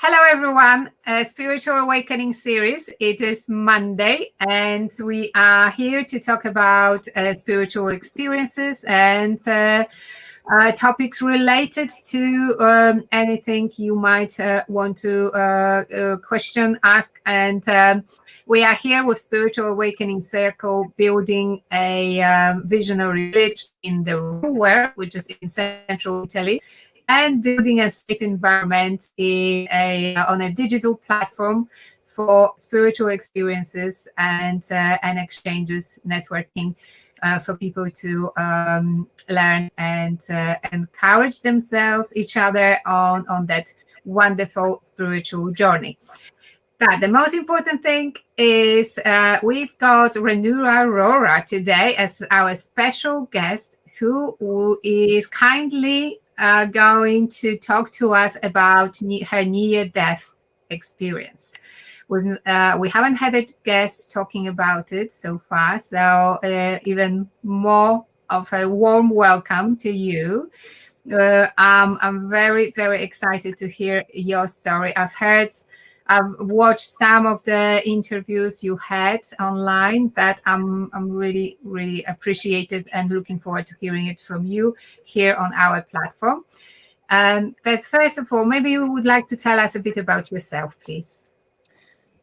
Hello, everyone. Spiritual Awakening series. It is Monday, and we are here to talk about spiritual experiences and topics related to anything you might want to question, ask. And we are here with Spiritual Awakening Circle, building a visionary village in the real world, which is in central Italy, and building a safe environment on a digital platform for spiritual experiences and exchanges, networking, for people to learn and encourage themselves, each other on that wonderful spiritual journey. But the most important thing is we've got Renu Arora today as our special guest, who is kindly going to talk to us about her near-death experience. We haven't had a guest talking about it so far, so even more of a warm welcome to you. I'm very, very excited to hear your story. I've watched some of the interviews you had online, but I'm really, really appreciative and looking forward to hearing it from you here on our platform. But first of all, maybe you would like to tell us a bit about yourself, please.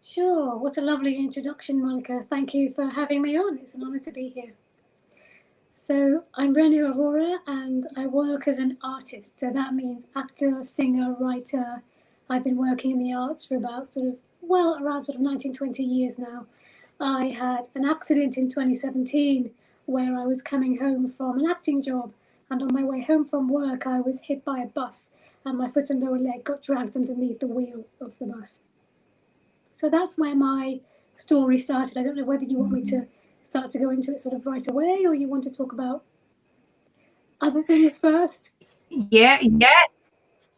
Sure. What a lovely introduction, Monica. Thank you for having me on. It's an honor to be here. So I'm Renu Arora, and I work as an artist. So that means actor, singer, writer. I've been working in the arts for about around 19, 20 years now. I had an accident in 2017 where I was coming home from an acting job, and on my way home from work, I was hit by a bus, and my foot and lower leg got dragged underneath the wheel of the bus. So that's where my story started. I don't know whether you want me to start to go into it sort of right away, or you want to talk about other things first.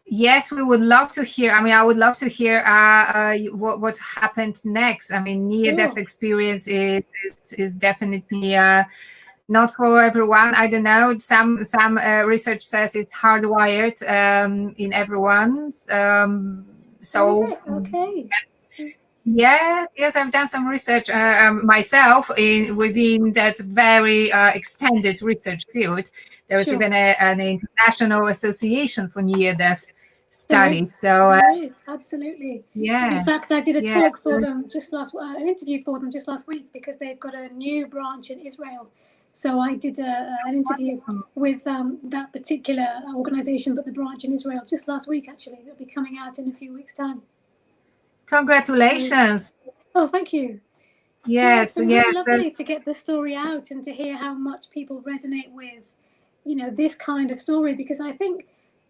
Yes, we would love to hear. I mean, I would love to hear what happened next. I mean, near-death experience is definitely not for everyone. I don't know. Some research says it's hardwired in everyone. Okay. Yes, I've done some research myself within that very extended research field. There was even an international association for near-death studies. There is, absolutely. Yeah. In fact, I did a talk for them an interview for them just last week, because they've got a new branch in Israel. So I did an interview with that particular organization, but the branch in Israel, just last week, actually. It'll be coming out in a few weeks' time. Congratulations. Oh, thank you. Yes, it's been really lovely to get the story out and to hear how much people resonate with, this kind of story, because I think,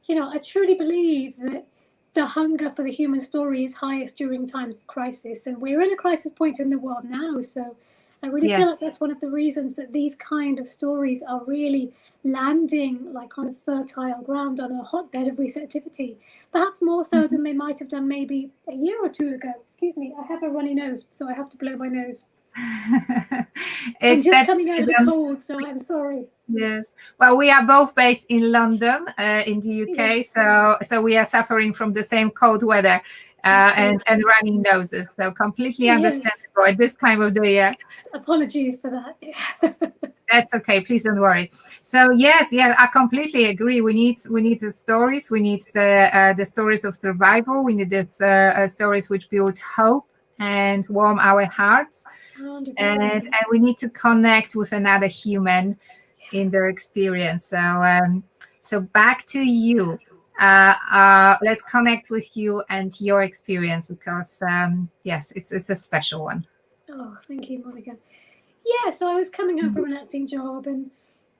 I truly believe that the hunger for the human story is highest during times of crisis, and we're in a crisis point in the world now. So I really feel like that's one of the reasons that these kind of stories are really landing like on fertile ground, on a hotbed of receptivity, perhaps more so than they might have done maybe a year or two ago. Excuse me, I have a runny nose, so I have to blow my nose. I'm just coming out of a cold, so I'm sorry. Yes. Well, we are both based in London, in the UK, so we are suffering from the same cold weather and running noses. So completely understandable at this time of the year. Apologies for that. That's okay. Please don't worry. So yes, I completely agree. We need the stories. We need the stories of survival. We need the stories which build hope and warm our hearts, and we need to connect with another human in their experience. So back to you. Let's connect with you and your experience, because yes, it's a special one. Oh, thank you, Monica. Yeah, so I was coming home from an acting job, and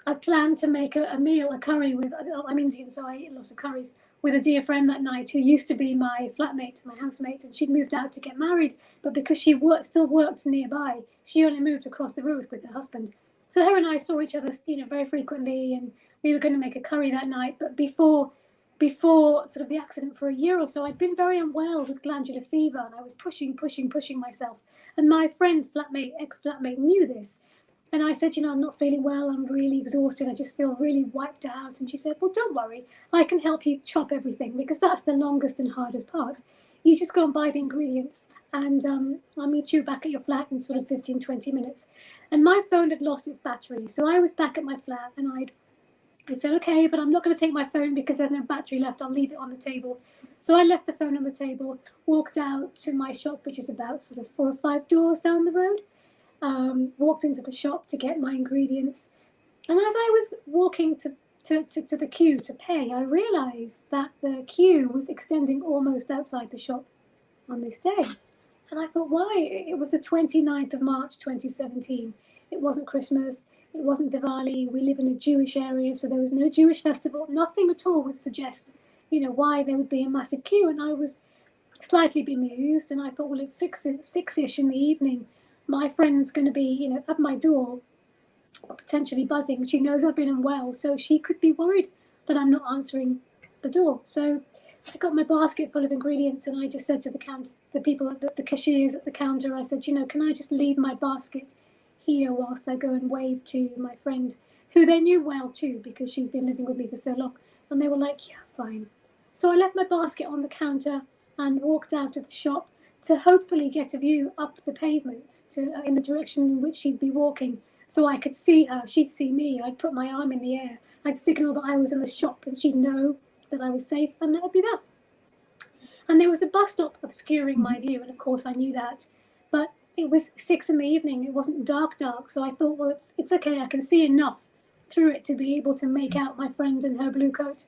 I planned to make a meal, a curry with. I'm Indian, so I eat lots of curries, with a dear friend that night who used to be my flatmate, my housemate, and she'd moved out to get married. But because she still worked nearby, she only moved across the road with her husband. So her and I saw each other, very frequently, and we were going to make a curry that night. But before sort of the accident for a year or so, I'd been very unwell with glandular fever, and I was pushing myself. And my friend's ex-flatmate knew this. And I said, I'm not feeling well. I'm really exhausted. I just feel really wiped out. And she said, well, don't worry. I can help you chop everything, because that's the longest and hardest part. You just go and buy the ingredients, and I'll meet you back at your flat in sort of 15, 20 minutes. And my phone had lost its battery. So I was back at my flat, and I said, okay, but I'm not going to take my phone because there's no battery left. I'll leave it on the table. So I left the phone on the table, walked out to my shop, which is about sort of 4 or 5 doors down the road. Walked into the shop to get my ingredients. And as I was walking to the queue to pay, I realized that the queue was extending almost outside the shop on this day. And I thought, why? It was the 29th of March, 2017. It wasn't Christmas. It wasn't Diwali. We live in a Jewish area, so there was no Jewish festival. Nothing at all would suggest, why there would be a massive queue. And I was slightly bemused, and I thought, well, it's six-ish in the evening. My friend's going to be, at my door, potentially buzzing. She knows I've been unwell, so she could be worried that I'm not answering the door. So I got my basket full of ingredients, and I just said to the people, the cashiers at the counter, I said, can I just leave my basket here whilst I go and wave to my friend, who they knew well too, because she's been living with me for so long. And they were like, yeah, fine. So I left my basket on the counter and walked out of the shop to hopefully get a view up the pavement in the direction in which she'd be walking, so I could see her, she'd see me. I'd put my arm in the air, I'd signal that I was in the shop, and she'd know that I was safe, and that would be that. And there was a bus stop obscuring my view, and of course I knew that, but it was 6 in the evening, it wasn't dark, so I thought, well, it's okay, I can see enough through it to be able to make out my friend in her blue coat.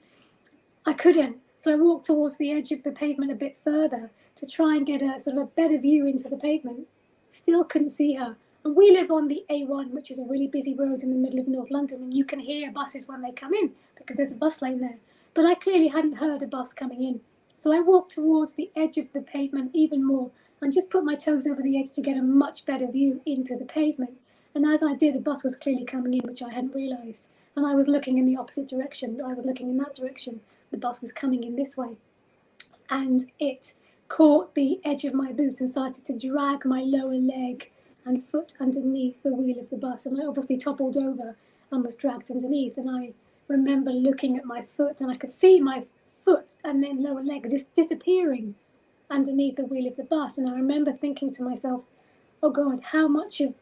I couldn't, so I walked towards the edge of the pavement a bit further to try and get a sort of a better view into the pavement. Still couldn't see her. And we live on the A1, which is a really busy road in the middle of North London, and you can hear buses when they come in because there's a bus lane there. But I clearly hadn't heard a bus coming in. So I walked towards the edge of the pavement even more and just put my toes over the edge to get a much better view into the pavement. And as I did, a bus was clearly coming in, which I hadn't realised. And I was looking in the opposite direction. I was looking in that direction. The bus was coming in this way. And it caught the edge of my boot and started to drag my lower leg and foot underneath the wheel of the bus. And I obviously toppled over and was dragged underneath. And I remember looking at my foot, and I could see my foot and then lower leg just disappearing underneath the wheel of the bus. And I remember thinking to myself, oh God, how much of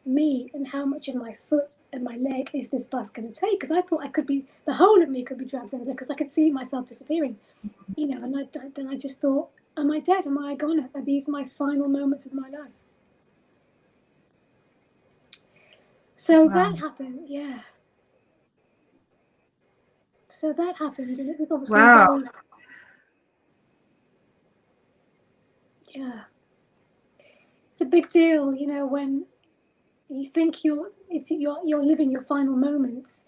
me and how much of my foot and my leg is this bus going to take? Because I thought the whole of me could be dragged under, because I could see myself disappearing, and then I just thought, am I dead? Am I gone? Are these my final moments of my life? So that happened, yeah. So that happened, and it was obviously very, yeah. It's a big deal, when you think you're living your final moments.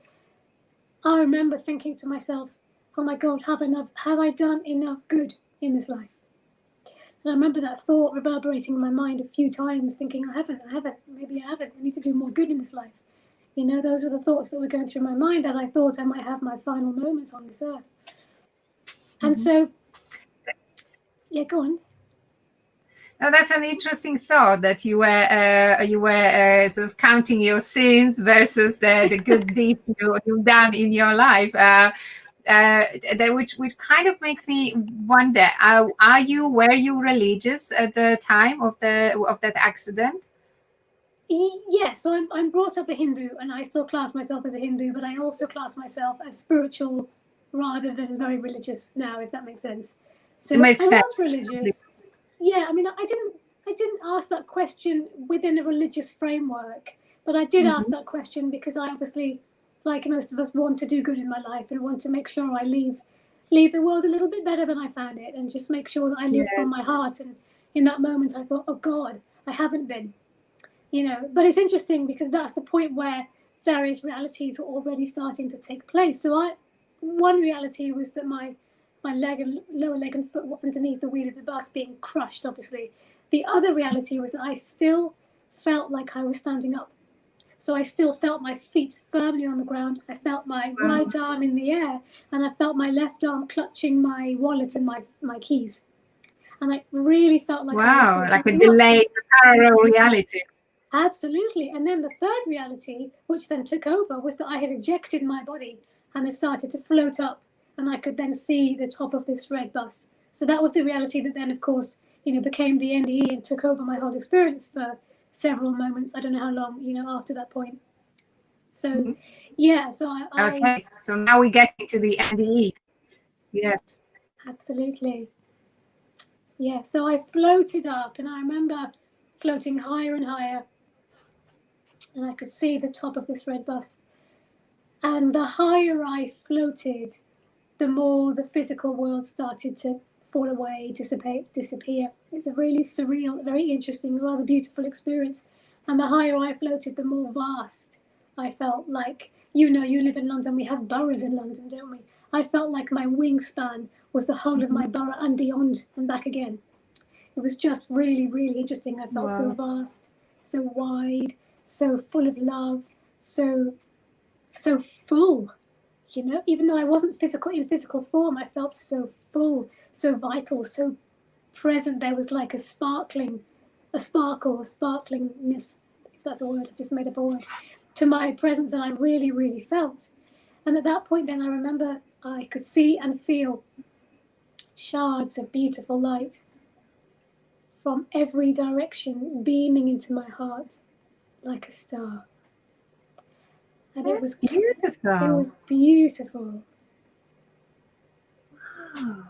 I remember thinking to myself, oh my God, have I done enough good in this life? And I remember that thought reverberating in my mind a few times, thinking, I haven't, maybe I haven't. I need to do more good in this life. Those were the thoughts that were going through my mind as I thought I might have my final moments on this earth. And so, yeah, go on. Now, that's an interesting thought, that you were sort of counting your sins versus the good deeds you've done in your life. Which kind of makes me wonder: were you religious at the time of that accident? Yeah, so I'm brought up a Hindu, and I still class myself as a Hindu, but I also class myself as spiritual rather than very religious now, if that makes sense. So it makes sense. I was religious. Yeah, I mean, I didn't ask that question within a religious framework, but I did ask that question because I obviously, like most of us, want to do good in my life and want to make sure I leave the world a little bit better than I found it, and just make sure that I live from my heart. And in that moment, I thought, oh God, I haven't been. But it's interesting because that's the point where various realities were already starting to take place. So one reality was that my leg and lower leg and foot were underneath the wheel of the bus being crushed, obviously. The other reality was that I still felt like I was standing up. So I still felt my feet firmly on the ground. I felt my right arm in the air, and I felt my left arm clutching my wallet and my keys. And I really felt like I was still like a delayed parallel reality. Absolutely. And then the third reality, which then took over, was that I had ejected my body and had started to float up, and I could then see the top of this red bus. So that was the reality that then, of course, became the NDE and took over my whole experience for several moments. I don't know how long, after that point. So, yeah, so Okay, so now we get to the NDE. Yes. Absolutely. Yeah, so I floated up, and I remember floating higher and higher, and I could see the top of this red bus. And the higher I floated, the more the physical world started to fall away, dissipate, disappear. It's a really surreal, very interesting, rather beautiful experience. And the higher I floated, the more vast I felt. Like, you live in London, we have boroughs in London, don't we? I felt like my wingspan was the whole of my borough and beyond and back again. It was just really, really interesting. I felt so vast, so wide, so full of love, so full. Even though I wasn't in physical form, I felt so full, so vital, so present. There was like a sparklingness, if that's a word, I just made up a word, to my presence that I really, really felt. And at that point then I remember I could see and feel shards of beautiful light from every direction beaming into my heart like a star. And That's beautiful. It was beautiful. Wow.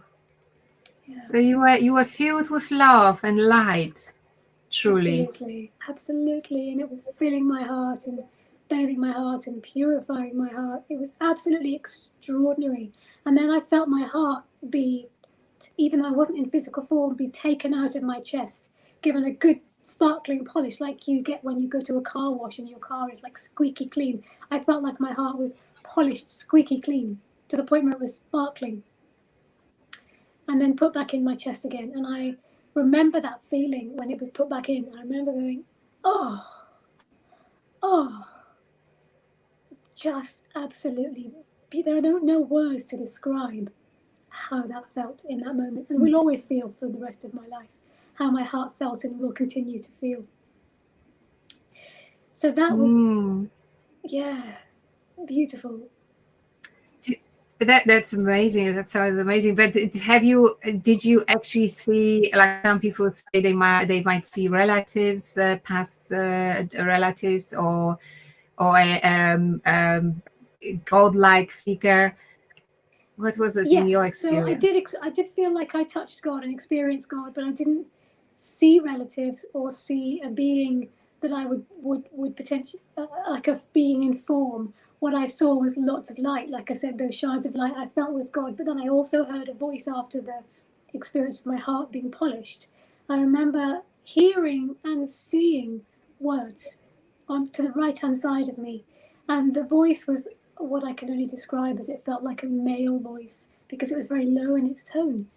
Yeah. So you were filled with love and light, truly. Absolutely. And it was filling my heart and bathing my heart and purifying my heart. It was absolutely extraordinary. And then I felt my heart be, even though I wasn't in physical form, be taken out of my chest, given a good sparkling polish like you get when you go to a car wash and your car is like squeaky clean. I felt like my heart was polished squeaky clean to the point where it was sparkling, and then put back in my chest again. And I remember that feeling when it was put back in. I remember going, oh, just absolutely, there are no words to describe how that felt in that moment, and will always feel for the rest of my life, how my heart felt and will continue to feel. So that was, yeah, beautiful. That's amazing. That sounds amazing. But did you actually see, like some people say they might see relatives, past relatives, or a godlike figure? What was it in your experience? So I did feel like I touched God and experienced God, but I didn't see relatives or see a being that I would potentially like a being in form. What I saw was lots of light. Like I said, those shards of light I felt was God. But then I also heard a voice after the experience of my heart being polished. I remember hearing and seeing words to the right-hand side of me, and the voice was what I can only describe as, it felt like a male voice because it was very low in its tone,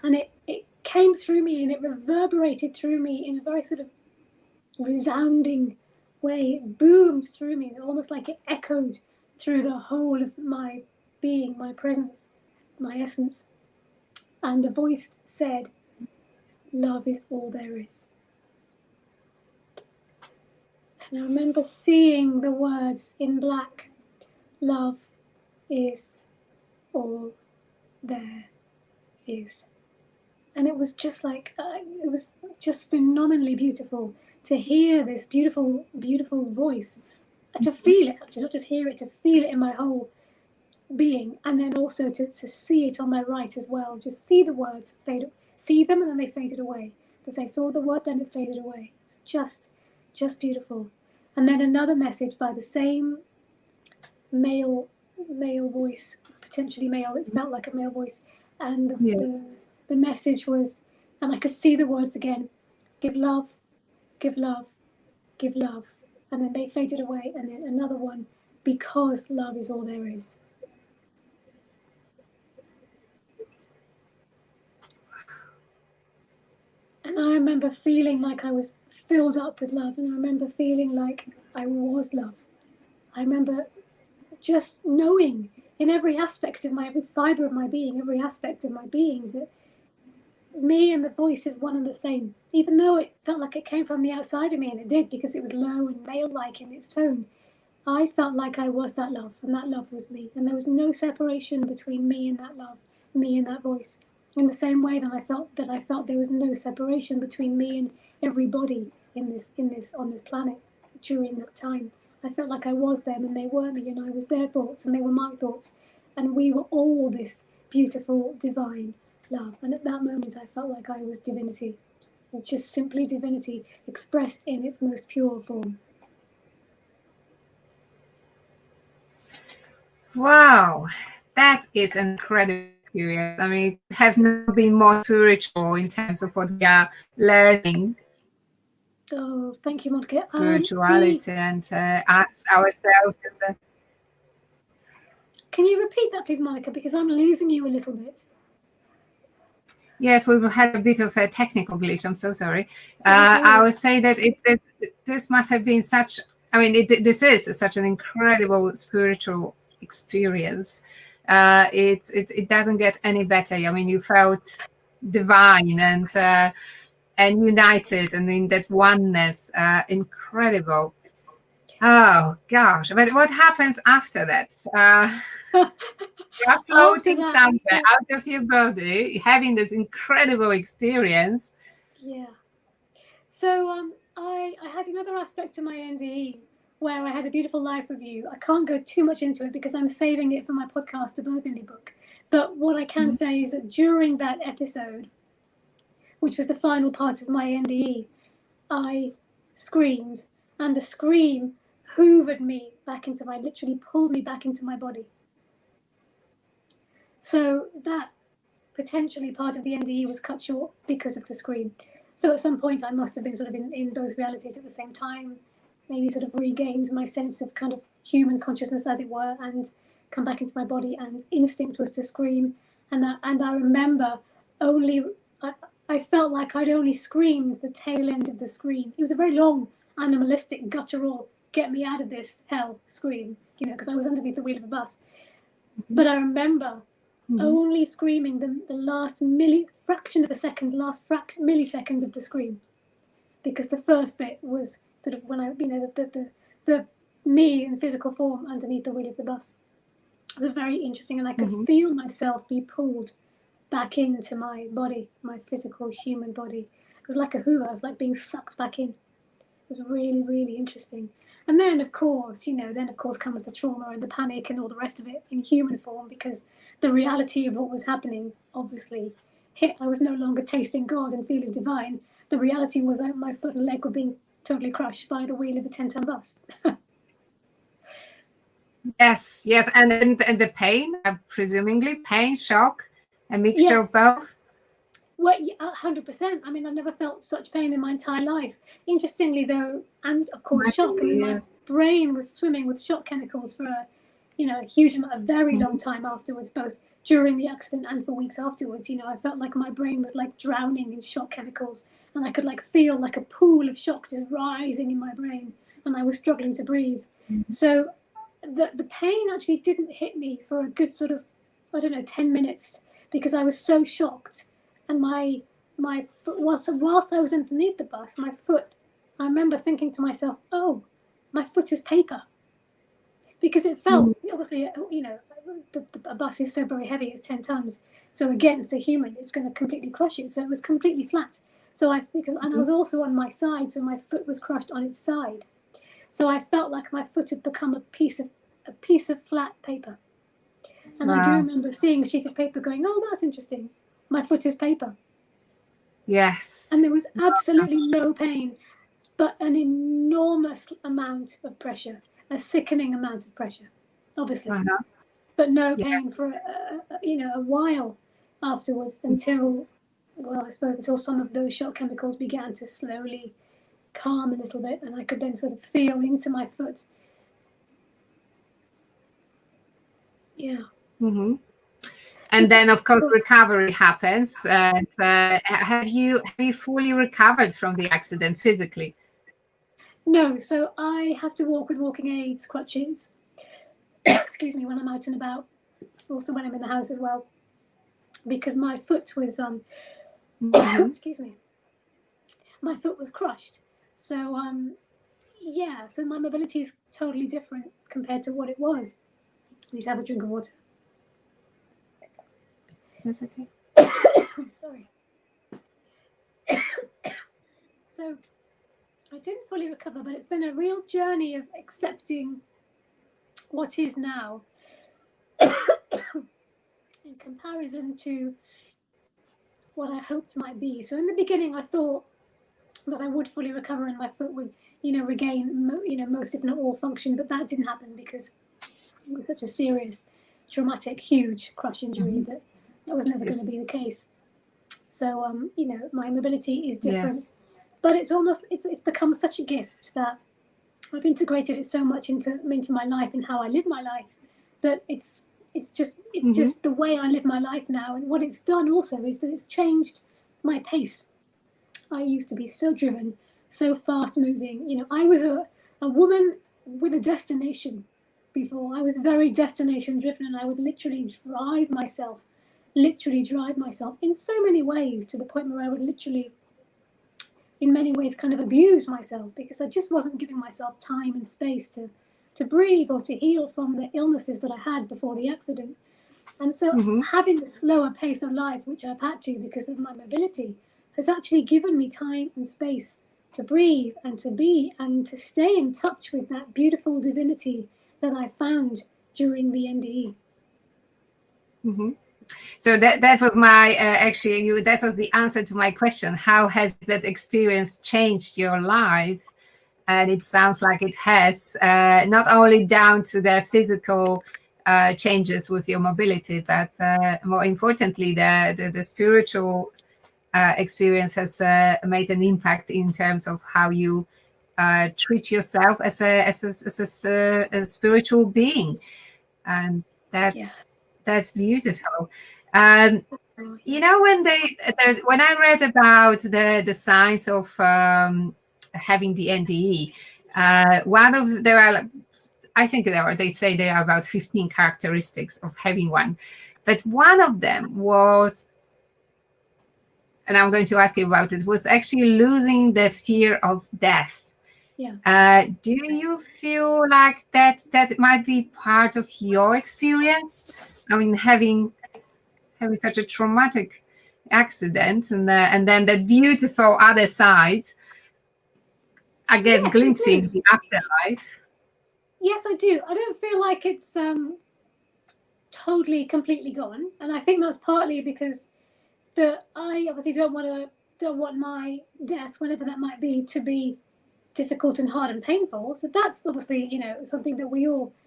and it came through me and it reverberated through me in a very sort of resounding way. It boomed through me, almost like it echoed through the whole of my being, my presence, my essence. And the voice said, "Love is all there is." And I remember seeing the words in black, "Love is all there is." And it was just like, it was just phenomenally beautiful to hear this beautiful, beautiful voice, to feel it, actually, not just hear it, to feel it in my whole being, and then also to see it on my right as well, just see the words see them, and then they faded away. As I saw the word, then it faded away. It's just beautiful. And then another message by the same male voice, potentially male, it felt like a male voice, and the message was, and I could see the words again, "Give love, give love, give love." And then they faded away, and then another one, "Because love is all there is." And I remember feeling like I was filled up with love, and I remember feeling like I was love. I remember just knowing in every aspect of every fibre of my being, every aspect of my being, that me and the voice is one and the same. Even though it felt like it came from the outside of me, and it did because it was low and male-like in its tone, I felt like I was that love, and that love was me. And there was no separation between me and that love, me and that voice. In the same way that I felt there was no separation between me and everybody on this planet during that time. I felt like I was them and they were me, and I was their thoughts and they were my thoughts. And we were all this beautiful, divine love. And at that moment, I felt like I was divinity, just simply divinity expressed in its most pure form. Wow, that is an incredible experience. I mean, it has never been more spiritual in terms of what we are learning. Oh, thank you, Monica. Spirituality and us ourselves. Can you repeat that, please, Monica? Because I'm losing you a little bit. Yes, we've had a bit of a technical glitch. I'm so sorry. I would say that this must have been such. I mean, this is such an incredible spiritual experience. It doesn't get any better. I mean, you felt divine and united, and in that oneness, incredible. Oh gosh! But what happens after that? You're floating somewhere out of your body, having this incredible experience. Yeah. So I had another aspect to my NDE where I had a beautiful life review. I can't go too much into it because I'm saving it for my podcast, The Burgundy Book. But what I can say is that during that episode, which was the final part of my NDE, I screamed, and the scream hoovered me back into literally pulled me back into my body. So that potentially part of the NDE was cut short because of the scream. So at some point I must have been sort of in both realities at the same time, maybe sort of regained my sense of kind of human consciousness, as it were, and come back into my body, and instinct was to scream. And I remember I felt like I'd only screamed the tail end of the scream. It was a very long, animalistic, guttural, get me out of this hell scream, because I was underneath the wheel of a bus. But I remember only screaming the last fraction of a second, millisecond of the scream, because the first bit was sort of when I, the me in physical form underneath the wheel of the bus. It was very interesting, and I could feel myself be pulled back into my body, my physical human body. It was like a hoover. I was like being sucked back in. It was really, really interesting. And then, of course, comes the trauma and the panic and all the rest of it in human form, because the reality of what was happening obviously hit. I was no longer tasting God and feeling divine. The reality was that my foot and leg were being totally crushed by the wheel of a 10-ton bus. Yes, and the pain, presumably pain, shock, a mixture of both. Well, 100%. I mean, I've never felt such pain in my entire life. Interestingly, though, and of course, shock. I mean, my brain was swimming with shock chemicals for a very long time afterwards, both during the accident and for weeks afterwards. I felt like my brain was like drowning in shock chemicals, and I could like feel like a pool of shock just rising in my brain, and I was struggling to breathe. So the pain actually didn't hit me for a good sort of, 10 minutes, because I was so shocked. And my foot, whilst I was underneath the bus, my foot, I remember thinking to myself, oh, my foot is paper. Because it felt, obviously, a bus is so very heavy, it's 10 tons. So against a human, it's going to completely crush you. So it was completely flat. And I was also on my side, so my foot was crushed on its side. So I felt like my foot had become a piece of flat paper. And I do remember seeing a sheet of paper going, oh, that's interesting. My foot is paper. Yes. And there was absolutely no pain, but an enormous amount of pressure, a sickening amount of pressure, obviously. But no pain for a while afterwards, until some of those shock chemicals began to slowly calm a little bit, and I could then sort of feel into my foot. Yeah. And then, of course, recovery happens. Have you fully recovered from the accident physically? No, so I have to walk with walking aids, crutches. Excuse me, when I'm out and about. Also when I'm in the house as well, because my foot was excuse me, my foot was crushed. So yeah, so my mobility is totally different compared to what it was. Please have a drink of water. That's okay. Sorry. So I didn't fully recover, but it's been a real journey of accepting what is now in comparison to what I hoped might be. So in the beginning, I thought that I would fully recover and my foot would, regain, most if not all function, but that didn't happen because it was such a serious, traumatic, huge crush injury that was never going to be the case. So, my mobility is different, Yes. but it's become such a gift that I've integrated it so much into my life and how I live my life that it's just the way I live my life now. And what it's done also is that it's changed my pace. I used to be so driven, so fast moving. I was a woman with a destination before. I was very destination driven, and I would literally drive myself in so many ways, to the point where I would literally, in many ways, kind of abuse myself because I just wasn't giving myself time and space to breathe or to heal from the illnesses that I had before the accident. And so having the slower pace of life, which I've had to because of my mobility, has actually given me time and space to breathe and to be and to stay in touch with that beautiful divinity that I found during the NDE. So that was my that was the answer to my question. How has that experience changed your life? And it sounds like it has, not only down to the physical changes with your mobility, but more importantly, the spiritual experience has made an impact in terms of how you treat yourself as a spiritual being, and that's beautiful. When when I read about the signs of having the NDE, they say there are about 15 characteristics of having one, but one of them was, and I'm going to ask you about it, was actually losing the fear of death. Yeah. Do you feel like that might be part of your experience? I mean, having such a traumatic accident, and then the beautiful other side, I guess, Yes, glimpsing the afterlife. Yes, I do. I don't feel like it's totally, completely gone, and I think that's partly because I obviously don't want my death, whenever that might be, to be difficult and hard and painful. So that's obviously, something that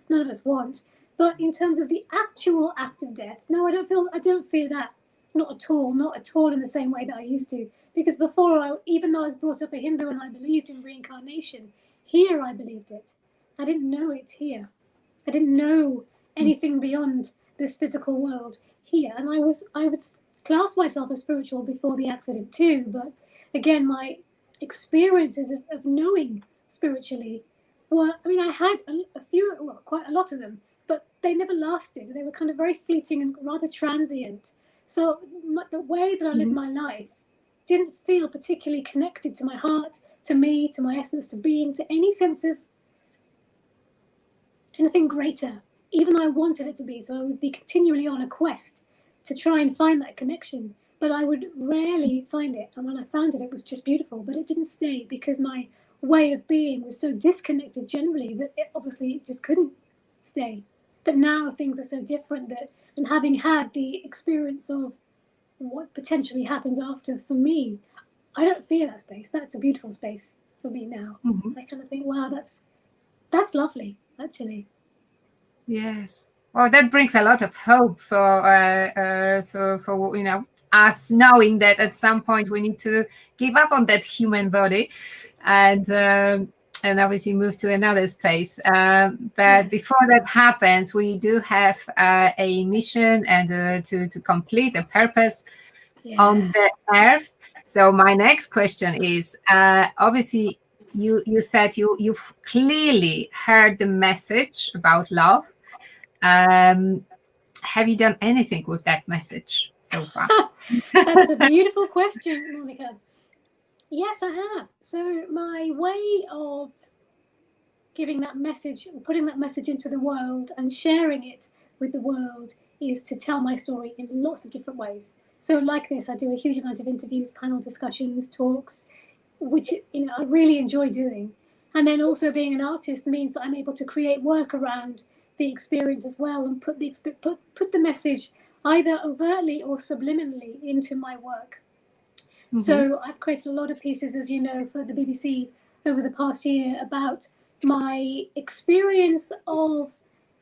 none of us want. But in terms of the actual act of death, no, I don't fear that. Not at all in the same way that I used to. Because before, even though I was brought up a Hindu and I believed in reincarnation, here I believed it. I didn't know it here. I didn't know anything beyond this physical world here. And I would class myself as spiritual before the accident too. But again, my experiences of knowing spiritually I had a few, quite a lot of them, but they never lasted. They were kind of very fleeting and rather transient. So the way that I lived my life didn't feel particularly connected to my heart, to me, to my essence, to being, to any sense of anything greater, even though I wanted it to be. So I would be continually on a quest to try and find that connection, but I would rarely find it. And when I found it, it was just beautiful, but it didn't stay because my way of being was so disconnected generally that it just couldn't stay. But now things are so different and having had the experience of what potentially happens after, for me, I don't fear that space. That's a beautiful space for me now. I kind of think, wow, that's lovely, actually. Yes. Well, that brings a lot of hope for us, knowing that at some point we need to give up on that human body, and obviously move to another space. But before that happens, we do have a mission and to complete a purpose on the earth. So my next question is, obviously, you said you've clearly heard the message about love. Have you done anything with that message so far? That's a beautiful question, Monica. Yes, I have. So my way of giving that message, putting that message into the world and sharing it with the world is to tell my story in lots of different ways. So like this, I do a huge amount of interviews, panel discussions, talks, which I really enjoy doing. And then also being an artist means that I'm able to create work around the experience as well and put the message either overtly or subliminally into my work. Mm-hmm. So I've created a lot of pieces, as you know, for the BBC over the past year about my experience of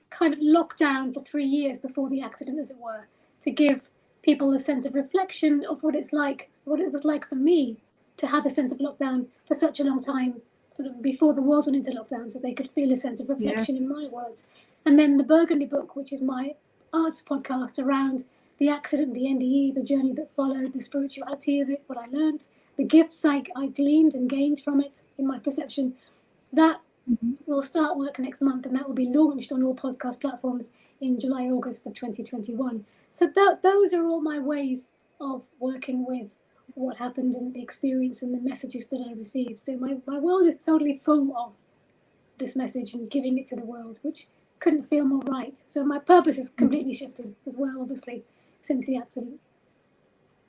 kind of lockdown for 3 years before the accident, as it were, to give people a sense of reflection of what it was like for me to have a sense of lockdown for such a long time, sort of before the world went into lockdown, so they could feel a sense of reflection in my words. And then the Burgundy Book, which is my arts podcast around the accident, the NDE, the journey that followed, the spirituality of it, what I learned, the gifts I gleaned and gained from it in my perception. That will start work next month, and that will be launched on all podcast platforms in July, August of 2021. So those are all my ways of working with what happened and the experience and the messages that I received. So my world is totally full of this message and giving it to the world, which couldn't feel more right. So my purpose has completely shifted as well, obviously, since the accident.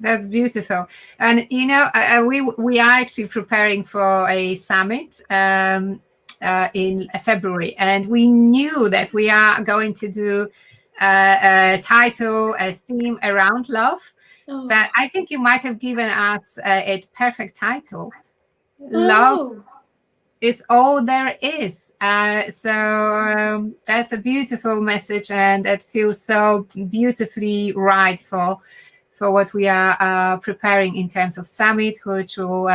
That's beautiful. And we are actually preparing for a summit in February, and we knew that we are going to do a title, a theme around love. But I think you might have given us a perfect title. Love is all there is. So that's a beautiful message, and that feels so beautifully right for what we are preparing in terms of summit, which will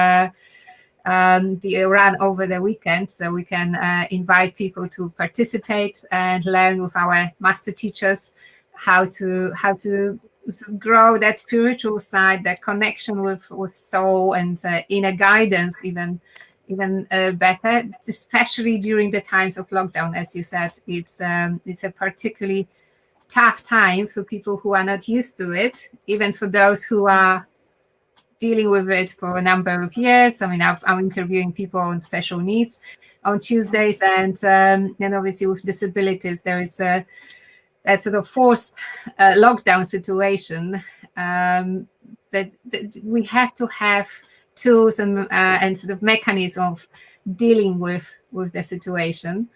be run over the weekend, so we can invite people to participate and learn with our master teachers how to grow that spiritual side, that connection with soul and inner guidance, even better, especially during the times of lockdown. As you said, it's a particularly tough time for people who are not used to it, even for those who are dealing with it for a number of years. I mean, I'm interviewing people on special needs on Tuesdays, and obviously with disabilities, there is that sort of forced lockdown situation. That we have to have tools and sort of mechanism of dealing with the situation.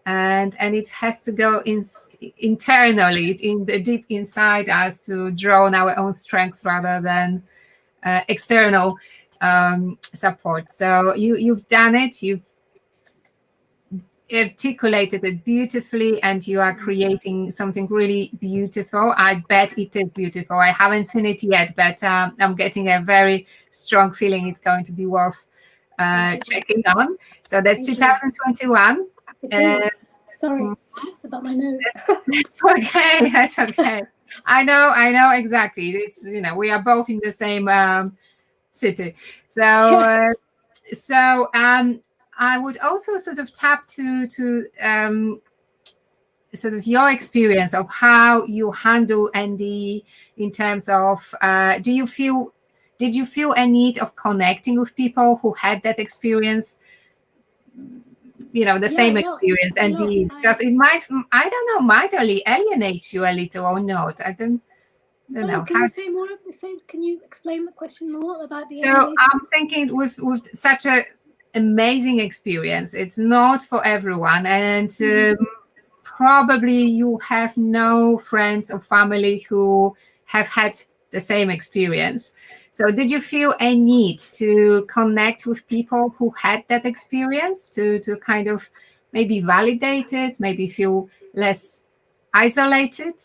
And it has to go internally, in the deep inside us, to draw on our own strengths rather than external support. So you've done it, you've articulated it beautifully, and you are creating something really beautiful. I bet it is beautiful. I haven't seen it yet, but I'm getting a very strong feeling it's going to be worth checking on. So that's 2021. Sorry about my nose. It's okay. That's okay. I know exactly. It's we are both in the same city. So I would also sort of tap to sort of your experience of how you handle NDE in terms of did you feel a need of connecting with people who had that experience? Same experience, and because it might, I don't know, might alienate you a little or not. I don't know. Can you say more? Can you explain the question more about the? So I'm thinking with such a amazing experience, it's not for everyone, and probably you have no friends or family who have had the same experience. So did you feel a need to connect with people who had that experience, to kind of maybe validate it, maybe feel less isolated?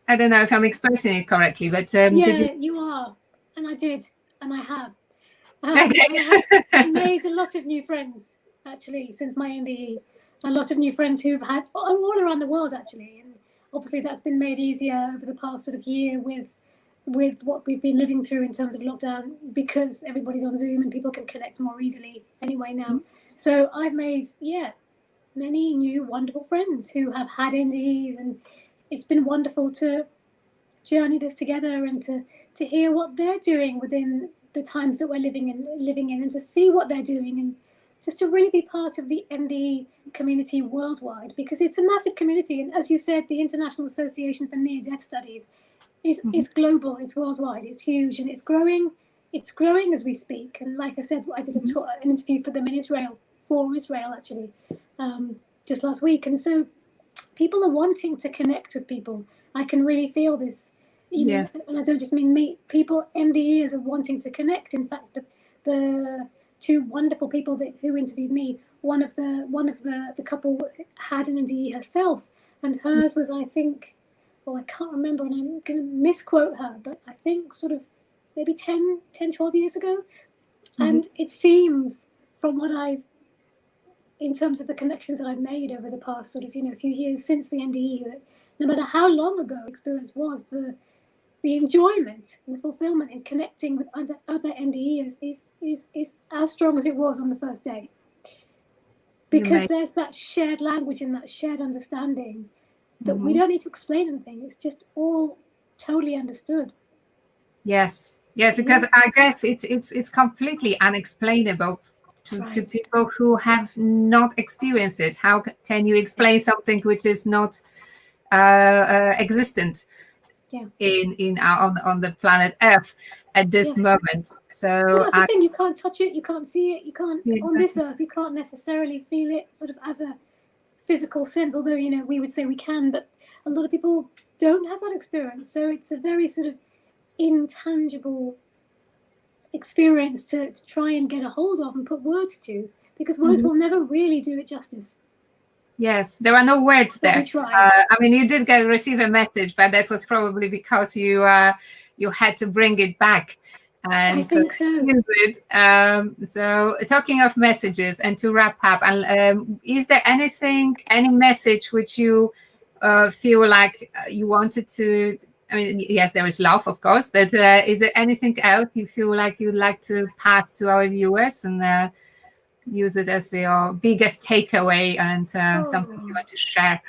I don't know if I'm expressing it correctly, but did you are, and I did, and I have. Okay. I have made a lot of new friends, actually, since my NDE. A lot of new friends who've had all around the world, actually. And obviously that's been made easier over the past sort of year with what we've been living through in terms of lockdown, because everybody's on Zoom and people can connect more easily anyway now. So I've made, many new wonderful friends who have had NDEs, and it's been wonderful to journey this together and to to hear what they're doing within the times that we're living in, and to see what they're doing, and just to really be part of the NDE community worldwide, because it's a massive community. And as you said, the International Association for Near-Death Studies is global, it's worldwide, it's huge, and it's growing. It's growing as we speak. And like I said, I did an interview for them in Israel, for Israel actually, just last week. And so people are wanting to connect with people. I can really feel this, you know, and I don't just mean me. People, NDEs, are wanting to connect. In fact, the two wonderful people who interviewed me, one of the couple had an NDE herself, and hers was, I think, I can't remember, and I'm going to misquote her, but I think sort of maybe 10, 12 years ago. And it seems, from what in terms of the connections that I've made over the past sort of, few years since the NDE, that no matter how long ago experience was, the enjoyment and the fulfillment in connecting with other NDEs is as strong as it was on the first day. Because there's that shared language and that shared understanding that we don't need to explain anything. It's just all totally understood. Yes, because I guess it's completely unexplainable to people who have not experienced it. How can you explain something which is not existent in on the planet Earth at this moment? So that's the thing. You can't touch it, you can't see it, you can't on this Earth. You can't necessarily feel it sort of as a physical sense. Although we would say we can, but a lot of people don't have that experience. So it's a very sort of intangible experience to try and get a hold of and put words to, because words will never really do it justice. Yes, there are no words there. I mean, you did receive a message, but that was probably because you had to bring it back. And I think so. Use it. So talking of messages, and to wrap up, is there any message which you feel like you wanted to? I mean, yes, there is love, of course, but is there anything else you feel like you'd like to pass to our viewers and use it as your biggest takeaway and something you want to share?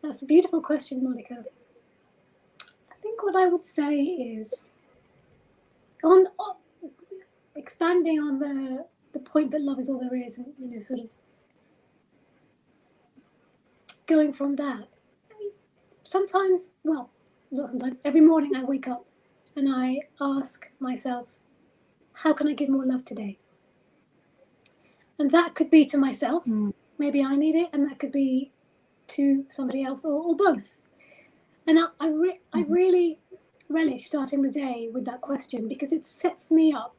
That's a beautiful question, Monica. I think what I would say is, on expanding on the point that love is all there is, and sort of going from that. Sometimes, well, not sometimes, every morning I wake up and I ask myself, how can I give more love today? And that could be to myself, maybe I need it, and that could be to somebody else, or both. And I really relish starting the day with that question, because it sets me up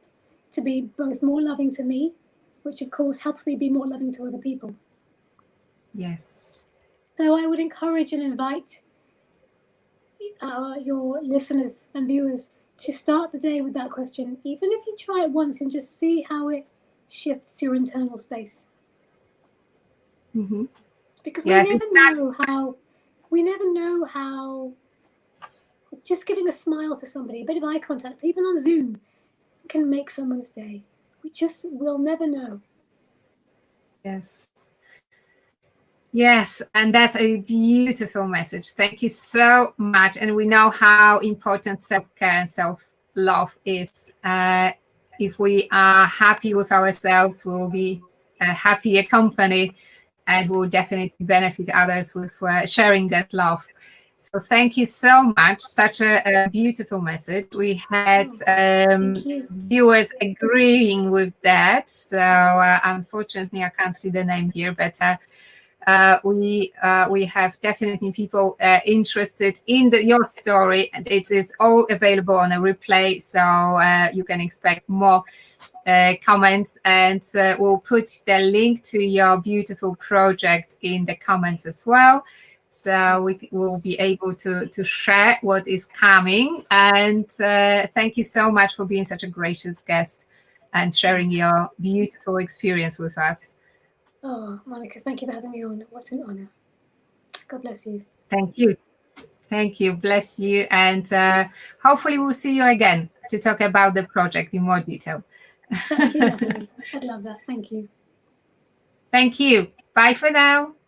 to be both more loving to me, which of course helps me be more loving to other people. Yes. So I would encourage and invite your listeners and viewers to start the day with that question, even if you try it once, and just see how it shifts your internal space. Because we never know how just giving a smile to somebody, a bit of eye contact, even on Zoom, can make someone's day. We'll never know. Yes, and that's a beautiful message. Thank you so much. And we know how important self-care and self-love is. If we are happy with ourselves, we'll be a happier company, and we'll definitely benefit others with sharing that love. So thank you so much. Such a beautiful message. We had viewers agreeing with that. So unfortunately, I can't see the name here, but we have definitely people interested in your story, and it is all available on a replay, so you can expect more comments, and we'll put the link to your beautiful project in the comments as well, so we will be able to share what is coming. And thank you so much for being such a gracious guest and sharing your beautiful experience with us. Oh, Monica, thank you for having me on. What an honor. God bless you. Thank you. Thank you. Bless you. And hopefully we'll see you again to talk about the project in more detail. That'd be lovely. I'd love that. Thank you. Thank you. Bye for now.